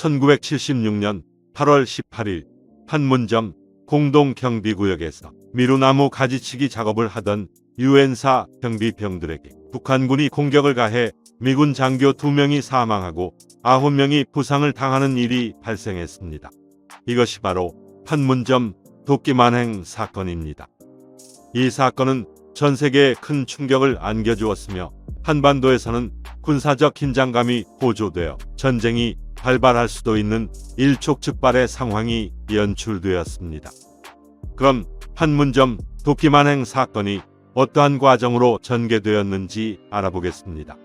1976년 8월 18일 판문점 공동경비구역에서 미루나무 가지치기 작업을 하던 유엔사 경비병들에게 북한군이 공격을 가해 미군 장교 2명이 사망하고 9명이 부상을 당하는 일이 발생했습니다. 이것이 바로 판문점 도끼만행 사건입니다. 이 사건은 전 세계에 큰 충격을 안겨주었으며 한반도에서는 군사적 긴장감이 고조되어 전쟁이 발발할 수도 있는 일촉즉발의 상황이 연출되었습니다. 그럼 판문점 도끼만행 사건이 어떠한 과정으로 전개되었는지 알아보겠습니다.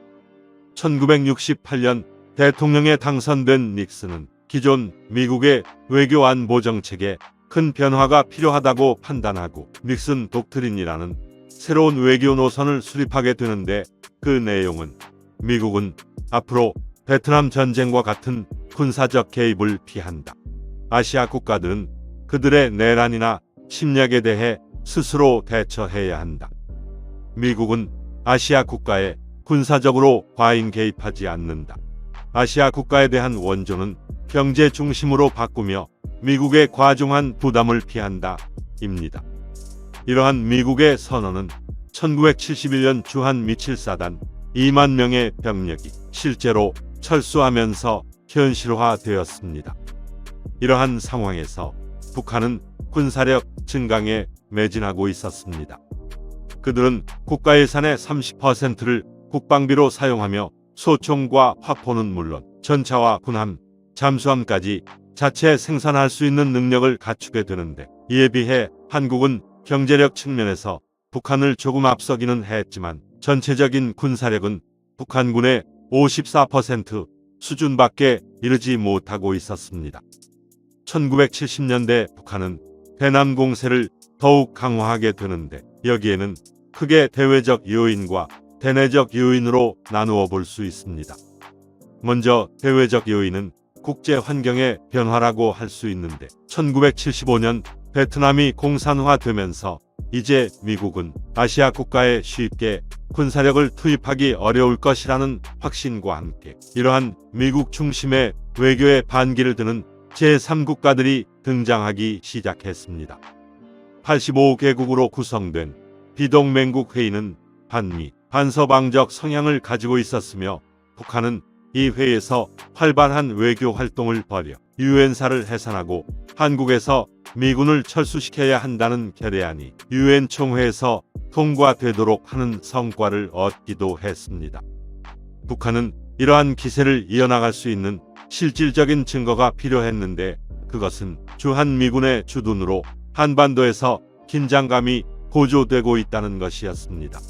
1968년 대통령에 당선된 닉슨은 기존 미국의 외교 안보 정책에 큰 변화가 필요하다고 판단하고 닉슨 독트린이라는 새로운 외교 노선을 수립하게 되는데, 그 내용은 미국은 앞으로 베트남 전쟁과 같은 군사적 개입을 피한다. 아시아 국가들은 그들의 내란이나 침략에 대해 스스로 대처해야 한다. 미국은 아시아 국가에 군사적으로 과잉 개입하지 않는다. 아시아 국가에 대한 원조는 경제 중심으로 바꾸며 미국의 과중한 부담을 피한다. 입니다. 이러한 미국의 선언은 1971년 주한 미칠사단 2만 명의 병력이 실제로 철수하면서 현실화되었습니다. 이러한 상황에서 북한은 군사력 증강에 매진하고 있었습니다. 그들은 국가 예산의 30%를 국방비로 사용하며 소총과 화포는 물론 전차와 군함, 잠수함까지 자체 생산할 수 있는 능력을 갖추게 되는데, 이에 비해 한국은 경제력 측면에서 북한을 조금 앞서기는 했지만 전체적인 군사력은 북한군의 54% 수준밖에 이르지 못하고 있었습니다. 1970년대 북한은 대남 공세를 더욱 강화하게 되는데, 여기에는 크게 대외적 요인과 대내적 요인으로 나누어 볼 수 있습니다. 먼저 대외적 요인은 국제 환경의 변화라고 할 수 있는데, 1975년 베트남이 공산화되면서 이제 미국은 아시아 국가에 쉽게 군사력을 투입하기 어려울 것이라는 확신과 함께 이러한 미국 중심의 외교에 반기를 드는 제3국가들이 등장하기 시작했습니다. 85개국으로 구성된 비동맹국 회의는 반미, 반서방적 성향을 가지고 있었으며, 북한은 이 회의에서 활발한 외교 활동을 벌여 유엔사를 해산하고 한국에서 미군을 철수시켜야 한다는 결의안이 유엔 총회에서 통과되도록 하는 성과를 얻기도 했습니다. 북한은 이러한 기세를 이어나갈 수 있는 실질적인 증거가 필요했는데, 그것은 주한미군의 주둔으로 한반도에서 긴장감이 고조되고 있다는 것이었습니다.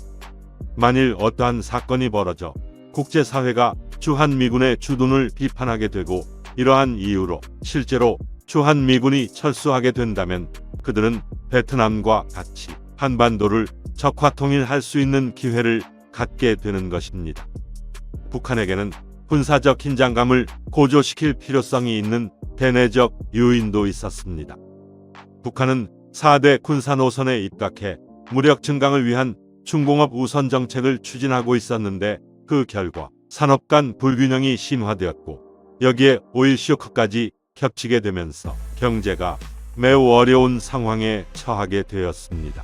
만일 어떠한 사건이 벌어져 국제사회가 주한미군의 주둔을 비판하게 되고 이러한 이유로 실제로 주한미군이 철수하게 된다면 그들은 베트남과 같이 한반도를 적화통일할 수 있는 기회를 갖게 되는 것입니다. 북한에게는 군사적 긴장감을 고조시킬 필요성이 있는 대내적 요인도 있었습니다. 북한은 4대 군사노선에 입각해 무력 증강을 위한 중공업 우선 정책을 추진하고 있었는데, 그 결과 산업 간 불균형이 심화되었고 여기에 오일 쇼크까지 겹치게 되면서 경제가 매우 어려운 상황에 처하게 되었습니다.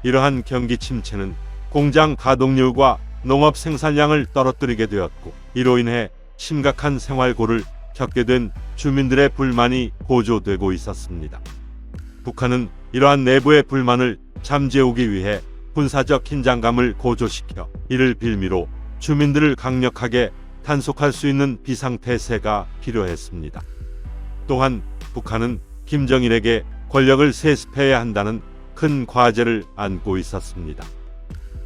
이러한 경기 침체는 공장 가동률과 농업 생산량을 떨어뜨리게 되었고, 이로 인해 심각한 생활고를 겪게 된 주민들의 불만이 고조되고 있었습니다. 북한은 이러한 내부의 불만을 잠재우기 위해 군사적 긴장감을 고조시켜 이를 빌미로 주민들을 강력하게 단속할 수 있는 비상태세가 필요했습니다. 또한 북한은 김정일에게 권력을 세습해야 한다는 큰 과제를 안고 있었습니다.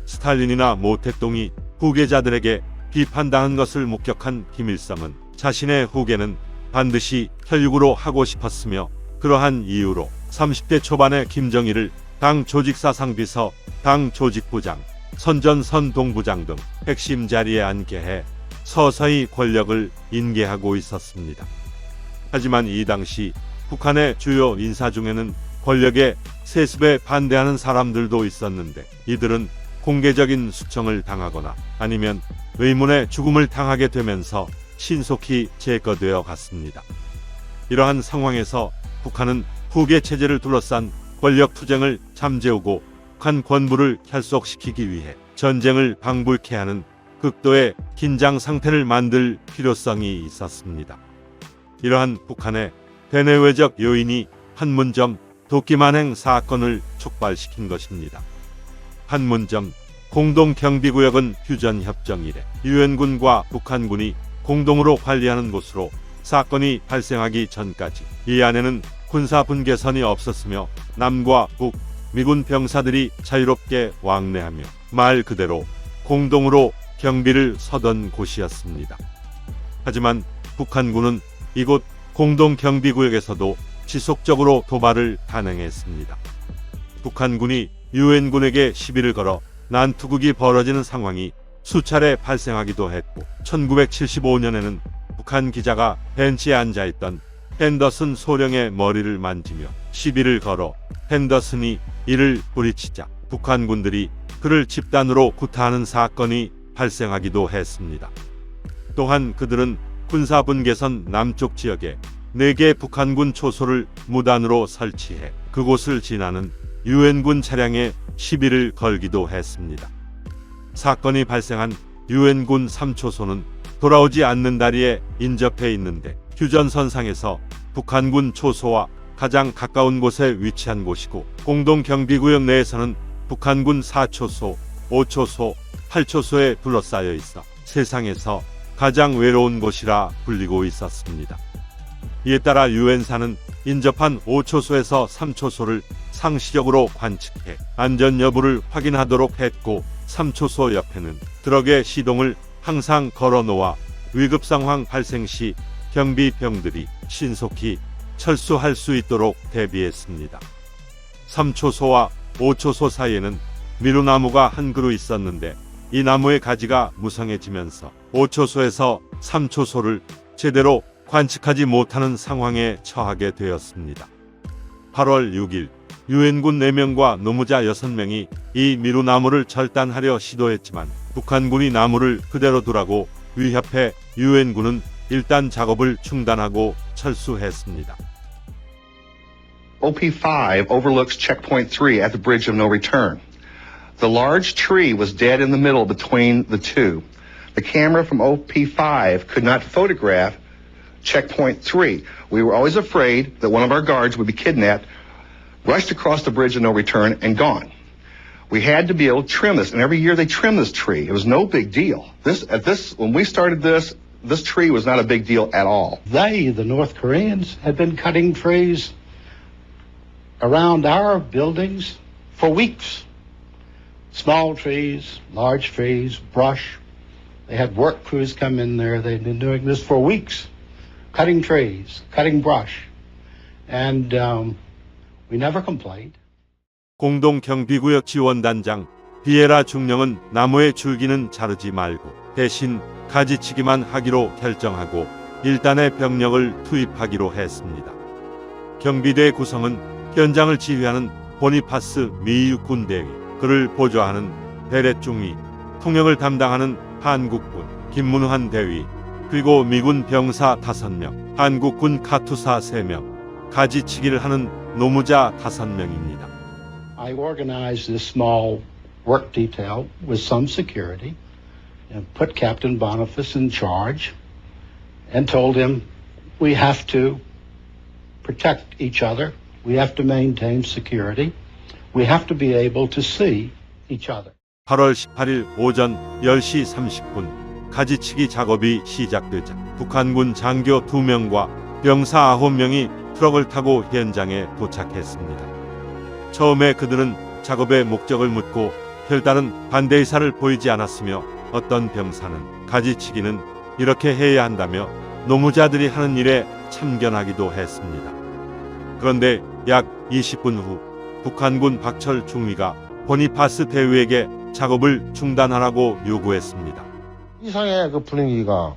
스탈린이나 모택동이 후계자들에게 비판당한 것을 목격한 김일성은 자신의 후계는 반드시 혈육으로 하고 싶었으며, 그러한 이유로 30대 초반의 김정일을 당 조직사상비서, 당 조직부장, 선전선동부장 등 핵심 자리에 앉게 해 서서히 권력을 인계하고 있었습니다. 하지만 이 당시 북한의 주요 인사 중에는 권력의 세습에 반대하는 사람들도 있었는데, 이들은 공개적인 수청을 당하거나 아니면 의문의 죽음을 당하게 되면서 신속히 제거되어 갔습니다. 이러한 상황에서 북한은 후계 체제를 둘러싼 권력 투쟁을 잠재우고 북한 권부를 결속시키기 위해 전쟁을 방불케 하는 극도의 긴장 상태를 만들 필요성이 있었습니다. 이러한 북한의 대내외적 요인이 판문점 도끼만행 사건을 촉발시킨 것입니다. 판문점 공동경비구역은 휴전협정 이래 유엔군과 북한군이 공동으로 관리하는 곳으로 사건이 발생하기 전까지 이 안에는 군사분계선이 없었으며 남과 북, 미군 병사들이 자유롭게 왕래하며 말 그대로 공동으로 경비를 서던 곳이었습니다. 하지만 북한군은 이곳 공동경비구역에서도 지속적으로 도발을 단행했습니다. 북한군이 유엔군에게 시비를 걸어 난투극이 벌어지는 상황이 수차례 발생하기도 했고 1975년에는 북한 기자가 벤치에 앉아있던 헨더슨 소령의 머리를 만지며 시비를 걸어 헨더슨이 이를 뿌리치자 북한군들이 그를 집단으로 구타하는 사건이 발생하기도 했습니다. 또한 그들은 군사분계선 남쪽 지역에 4개 북한군 초소를 무단으로 설치해 그곳을 지나는 유엔군 차량에 시비를 걸기도 했습니다. 사건이 발생한 유엔군 3초소는 돌아오지 않는 다리에 인접해 있는데 휴전선상에서 북한군 초소와 가장 가까운 곳에 위치한 곳이고 공동경비구역 내에서는 북한군 4초소, 5초소, 8초소에 둘러싸여 있어 세상에서 가장 외로운 곳이라 불리고 있었습니다. 이에 따라 유엔사는 인접한 5초소에서 3초소를 상시적으로 관측해 안전 여부를 확인하도록 했고 3초소 옆에는 트럭의 시동을 항상 걸어놓아 위급 상황 발생 시 경비병들이 신속히 철수할 수 있도록 대비했습니다. 3초소와 5초소 사이에는 미루나무가 한 그루 있었는데 이 나무의 가지가 무성해지면서 5초소에서 3초소를 제대로 관측하지 못하는 상황에 처하게 되었습니다. 8월 6일 유엔군 4명과 노무자 6명이 이 미루나무를 절단하려 시도했지만 북한군이 나무를 그대로 두라고 위협해 유엔군은 일단 작업을 중단하고 철수했습니다. OP-5 overlooks checkpoint 3 at the bridge of no return. The large tree was dead in the middle between the two. The camera from OP-5 could not photograph checkpoint 3. We were always afraid that one of our guards would be kidnapped, rushed across the bridge of no return, and gone. We had to be able to trim this, and every year they trim this tree. It was no big deal. When we started this tree was not a big deal at all. They, the North Koreans, had been cutting trees around our buildings for weeks. Small trees, large trees, brush. They had work crews come in there. They'd been doing this for weeks, cutting trees, cutting brush. And we never complained. 공동경비구역 지원단장 비에라 중령은 나무의 줄기는 자르지 말고 대신 가지치기만 하기로 결정하고 일단의 병력을 투입하기로 했습니다. 경비대 구성은 현장을 지휘하는 보니파스 미 육군 대위, 그를 보좌하는 베렛 중위, 통역을 담당하는 한국군 김문환 대위, 그리고 미군 병사 5명, 한국군 카투사 3명, 가지치기를 하는 노무자 5명입니다. I organized this small work detail with some security and put Captain Boniface in charge and told him we have to protect each other. We have to maintain security. We have to be able to see each other. 8월 18일 오전 10시 30분 가지치기 작업이 시작되자 북한군 장교 2명과 병사 9명이 트럭을 타고 현장에 도착했습니다. 처음에 그들은 작업의 목적을 묻고 별다른 반대 의사를 보이지 않았으며 어떤 병사는 가지치기는 이렇게 해야 한다며 노무자들이 하는 일에 참견하기도 했습니다. 그런데 약 20분 후 북한군 박철 중위가 보니파스 대위에게 작업을 중단하라고 요구했습니다. 이상해 그 분위기가.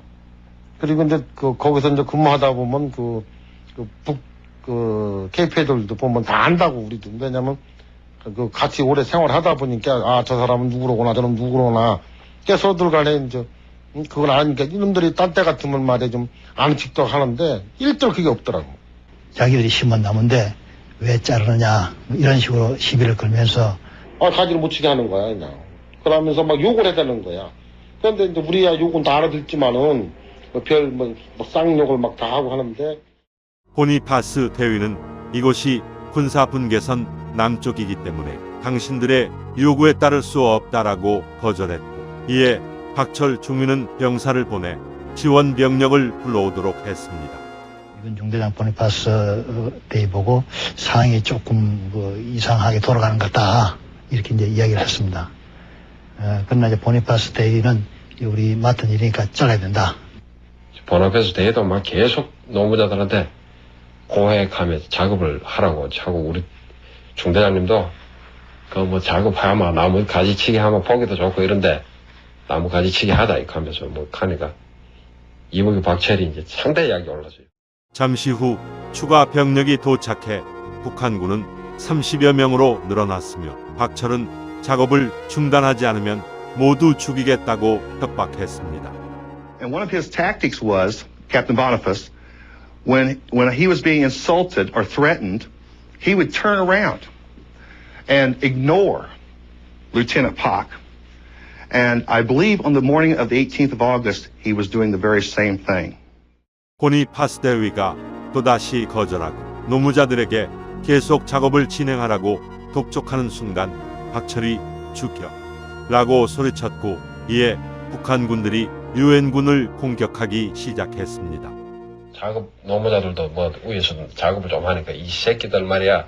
그리고 이제 거기서 이제 근무하다 보면 KP 애들도 보면 다 안다고 우리도. 왜냐면 같이 오래 생활하다 보니까 저 사람은 누구로구나 저놈 누구로구나. 서로들 간에 이제 그걸 아니까 이놈들이 딴 때 같으면 말이야 좀 앙측도 하는데 일절 그게 없더라고. 자기들이 심은 나무인데 왜 자르느냐 이런 식으로 시비를 걸면서 가지를 못 치게 하는 거야 그냥. 그러면서 막 욕을 해대는 거야. 그런데 이제 우리야 욕은 다 알아듣지만은 쌍욕을 막 다 하고 하는데. 보니파스 대위는 이곳이 군사 분계선 남쪽이기 때문에 당신들의 요구에 따를 수 없다라고 거절했고, 이에 박철 중위는 병사를 보내 지원 병력을 불러오도록 했습니다. 이번 중대장 보니파스 대위 보고 상황이 조금 이상하게 돌아가는 것 같다 이렇게 이제 이야기를 했습니다. 그러나 이제 보니파스 대위는 우리 맡은 일이니까 잘라야 된다. 보니파스 대위도 막 계속 노무자들한테 고액하면서 작업을 하라고 하고, 우리 중대장님도 작업하면 나무 가지치기 하면 보기도 좋고 이런데 나무 가지치기 하다 이렇게 하면서 하니까 이무기 박철이 이제 상당히 약이 올랐어요. 잠시 후 추가 병력이 도착해 북한군은 30여 명으로 늘어났으며 박철은 작업을 중단하지 않으면 모두 죽이겠다고 협박했습니다. And one of his tactics was, Captain Boniface, when he was being insulted or threatened, he would turn around and ignore Lieutenant Pak. And I believe on the morning of the 18th of August, he was doing the very same thing. 보니파스 대위가 또다시 거절하고 노무자들에게 계속 작업을 진행하라고 독촉하는 순간 박철이 죽여 라고 소리쳤고, 이에 북한군들이 유엔군을 공격하기 시작했습니다. 작업 노무자들도 위에서 작업을 좀 하니까 이 새끼들 말이야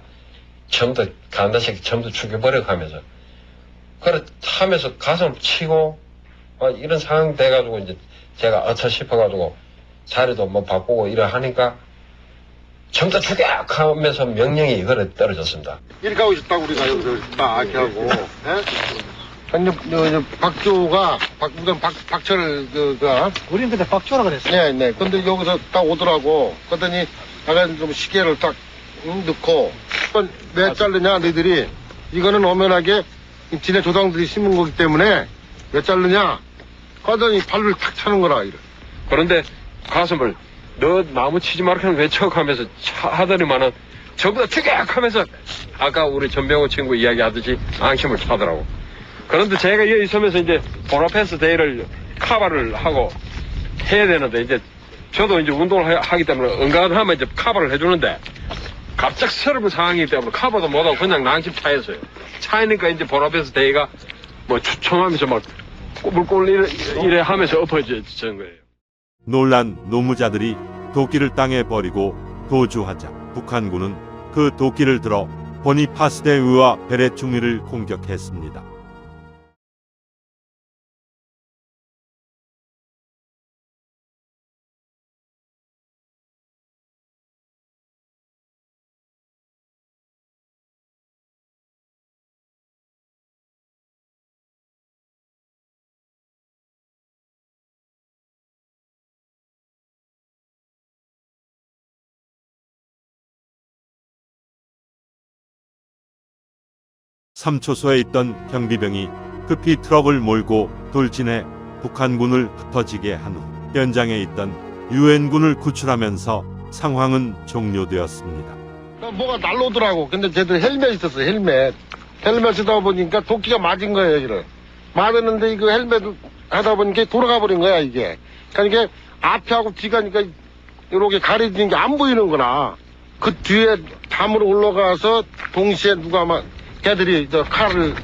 처음부터 간다 새끼 처음부터 죽여버려 하면서 그래 하면서 가슴 치고 이런 상황 돼가지고 이제 제가 어처 싶어가지고 자리도 바꾸고 이래 하니까 처음부터 죽여 하면서 명령이 이거를 떨어졌습니다. 이렇게 하고 있었다고 우리가 여기서 딱 이렇게 하고. 박조가 박철 우리는 그때 박조라 그랬어요. 네. 근데 여기서 딱 오더라고. 그러더니 약간 좀 시계를 딱 넣고 왜 자르냐 너희들이 이거는 엄연하게 지네 조상들이 심은 거기 때문에 왜 자르냐 하더니 발을 탁 차는 거라 이래. 그런데 가슴을 너 나무 치지 말고 그냥 외쳐 하면서 하더니만은 전부 다 죽여 하면서 아까 우리 전병호 친구 이야기하듯이 앙심을 차더라고. 그런데 제가 여기 있으면서 이제 보니파스 대위를 커버를 하고 해야 되는데 이제 저도 이제 운동을 하기 때문에 은간하면 이제 커버를 해주는데 갑작스러운 상황이기 때문에 커버도 못하고 그냥 낭심 차였어요. 차이니까 이제 보니파스 대위가 추청하면서 꾸불꾸불 이래 하면서 엎어진 거예요. 놀란 노무자들이 도끼를 땅에 버리고 도주하자 북한군은 그 도끼를 들어 보니파스 대위와 베렛 중위를 공격했습니다. 삼초소에 있던 경비병이 급히 트럭을 몰고 돌진해 북한군을 흩어지게 한 후 현장에 있던 유엔군을 구출하면서 상황은 종료되었습니다. 뭐가 날라오더라고. 근데 쟤들 헬멧 있었어, 헬멧. 헬멧 쓰다 보니까 도끼가 맞은 거예요, 여기를. 맞았는데 이거 헬멧 하다 보니까 돌아가 버린 거야, 이게. 그러니까 이게 앞에 하고 뒤가니까 이렇게 가려지는 게 안 보이는구나. 그 뒤에 담으로 올라가서 동시에 누가 막 걔들이 칼을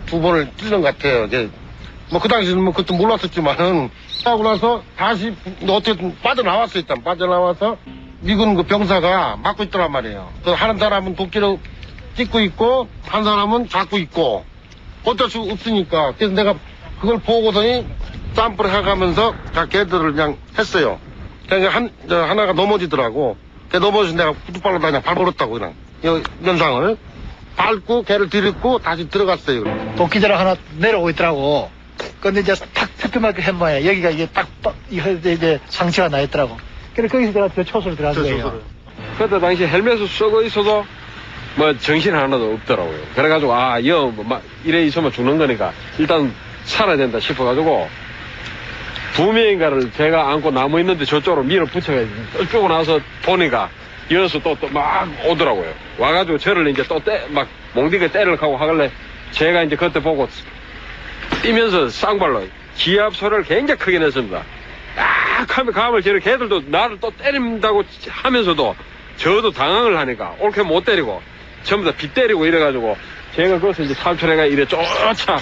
두 번을 찔른 것 같아요. 그 당시에는 그것도 몰랐었지만은 하고 나서 다시 어떻게든 빠져나왔어. 일단 빠져나와서 미군 그 병사가 막고 있더란 말이에요. 하는 사람은 도끼를 찍고 있고 한 사람은 잡고 있고 어쩔 수 없으니까. 그래서 내가 그걸 보고서니 쌈불을 해가면서 다 걔들을 그냥 했어요. 그러니까 하나가 넘어지더라고. 걔 넘어져서 내가 구두발로 그냥 밟아버렸다고 그냥 이 면상을 밟고 걔를 들이고 다시 들어갔어요. 도끼자락 하나 내려오고 있더라고. 근데 이제 탁 태평하게 한 모양이야. 여기가 이게 이제 상처가 나 있더라고. 그래서 거기서 내가 저 초소를 들어간 거예요. 그때 당시 헬멧을 쓰고 있어도 정신 하나도 없더라고요. 그래가지고 이래 있으면 죽는 거니까 일단 살아야 된다 싶어가지고 두 명인가를 제가 안고 나무 있는데 저쪽으로 밀어붙여가지고 떨고 나서 보니까 이어서 또 막 오더라고요. 와가지고 저를 이제 또 막 몽디가 때리려고 하고 하길래 제가 이제 그때 보고 뛰면서 쌍발로 기압 소리를 굉장히 크게 냈습니다. 딱 하면 가면 저렇게 걔들도 나를 또 때린다고 하면서도 저도 당황을 하니까 옳게 못 때리고 전부 다 빗 때리고 이래가지고 제가 거기서 이제 탈출해가 이래 쫓아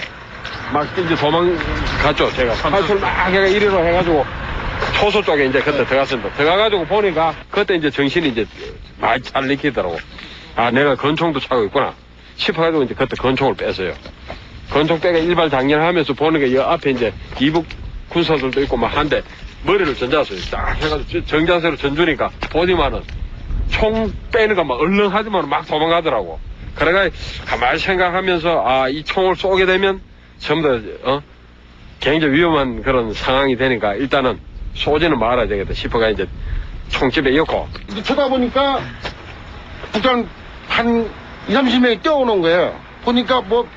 막 이제 도망갔죠. 제가 탈출 막 해가 이리로 해가지고 초소 쪽에 이제 그때 들어갔습니다. 들어가가지고 보니까 그때 이제 정신이 이제 많이 잘 익히더라고. 아, 내가 권총도 차고 있구나 싶어가지고 이제 그때 권총을 뺐어요. 권총 빼가 일발 장렬하면서 보니까 이 앞에 이제 이북 군사들도 있고 막 한데 머리를 전자서요. 딱 해가지고 정자세로 전주니까 보지만은 총 빼는 거 막 얼렁하지만 막 도망가더라고. 그래가 가만히 생각하면서 아, 이 총을 쏘게 되면 전부 다 굉장히 위험한 그런 상황이 되니까 일단은 쏘지는 말아야 되겠다 싶어가 이제 총집에 엮고 이제 쳐다보니까 북한 한 20, 30명이 뛰어오는 거예요. 보니까 뭐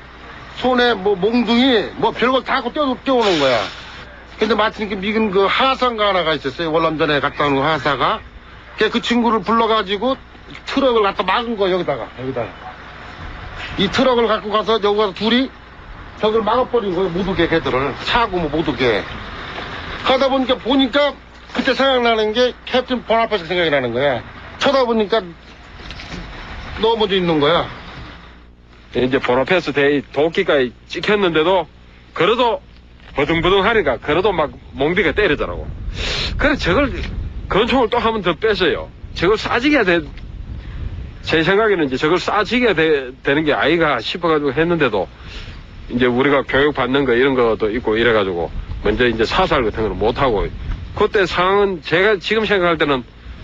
손에 뭐 몽둥이 뭐 별걸 다 갖고 뛰어오는 거야. 근데 마침 미군 그 하사가 하나가 있었어요. 월남전에 갔다 온 하사가. 그 친구를 불러가지고 트럭을 갖다 막은 거야, 여기다가. 이 트럭을 갖고 가서 여기 가서 둘이 저걸 막아버린 거예요. 못 오게 걔들을. 차고 뭐 못 오게. 하다 보니까 그때 생각나는 게 캡틴 보나파트 생각이 나는 거야. 쳐다보니까 넘어져 있는 거야. 이제 보나페스 대위 도끼가 찍혔는데도 그래도 버둥버둥 하니까 그래도 막 몽디가 때리더라고. 그래 저걸 권총을 또 한 번 더 뺐어요. 저걸 쏴지게 제 생각에는 이제 저걸 쏴지게 되는 게 아이가 싶어가지고 했는데도 이제 우리가 교육받는 거 이런 것도 있고 이래가지고 먼저 이제 사살 같은 거는 못하고 그때 상황은 제가 지금 생각할 때는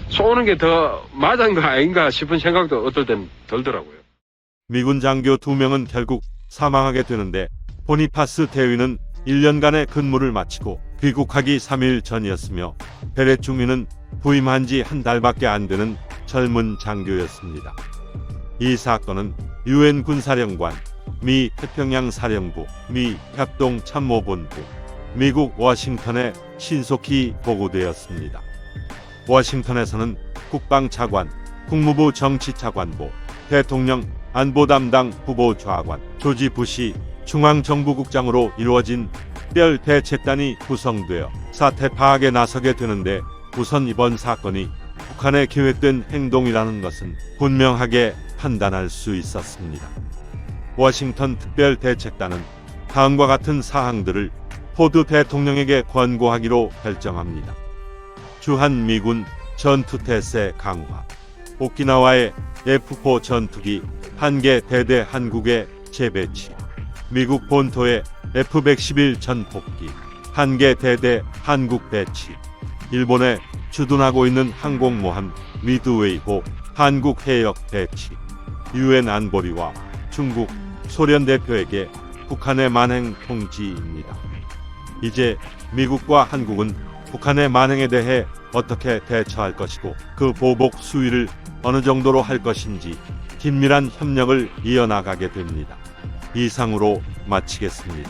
쏘는 게 더 맞은 거 아닌가 싶은 생각도 어떨 땐 들더라고요. 미군 장교 2명은 결국 사망하게 되는데 보니파스 대위는 1년간의 근무를 마치고 귀국하기 3일 전이었으며 베렛 중위는 부임한 지 한 달밖에 안 되는 젊은 장교였습니다. 이 사건은 유엔 군사령관, 미 태평양 사령부, 미 협동 참모본부, 미국 워싱턴에 신속히 보고되었습니다. 워싱턴에서는 국방차관, 국무부 정치차관보, 대통령 안보 담당 후보 좌관, 조지 부시 중앙정부국장으로 이루어진 특별 대책단이 구성되어 사태 파악에 나서게 되는데 우선 이번 사건이 북한의 계획된 행동이라는 것은 분명하게 판단할 수 있었습니다. 워싱턴 특별 대책단은 다음과 같은 사항들을 포드 대통령에게 권고하기로 결정합니다. 주한 미군 전투태세 강화, 오키나와의 F-4 전투기 1개 대대 한국에 재배치, 미국 본토에 F-111 전폭기 1개 대대 한국 배치, 일본에 주둔하고 있는 항공모함 미드웨이호 한국 해역 배치, 유엔 안보리와 중국, 소련 대표에게 북한의 만행 통지입니다. 이제 미국과 한국은 북한의 만행에 대해 어떻게 대처할 것이고 그 보복 수위를 어느 정도로 할 것인지 긴밀한 협력을 이어나가게 됩니다. 이상으로 마치겠습니다.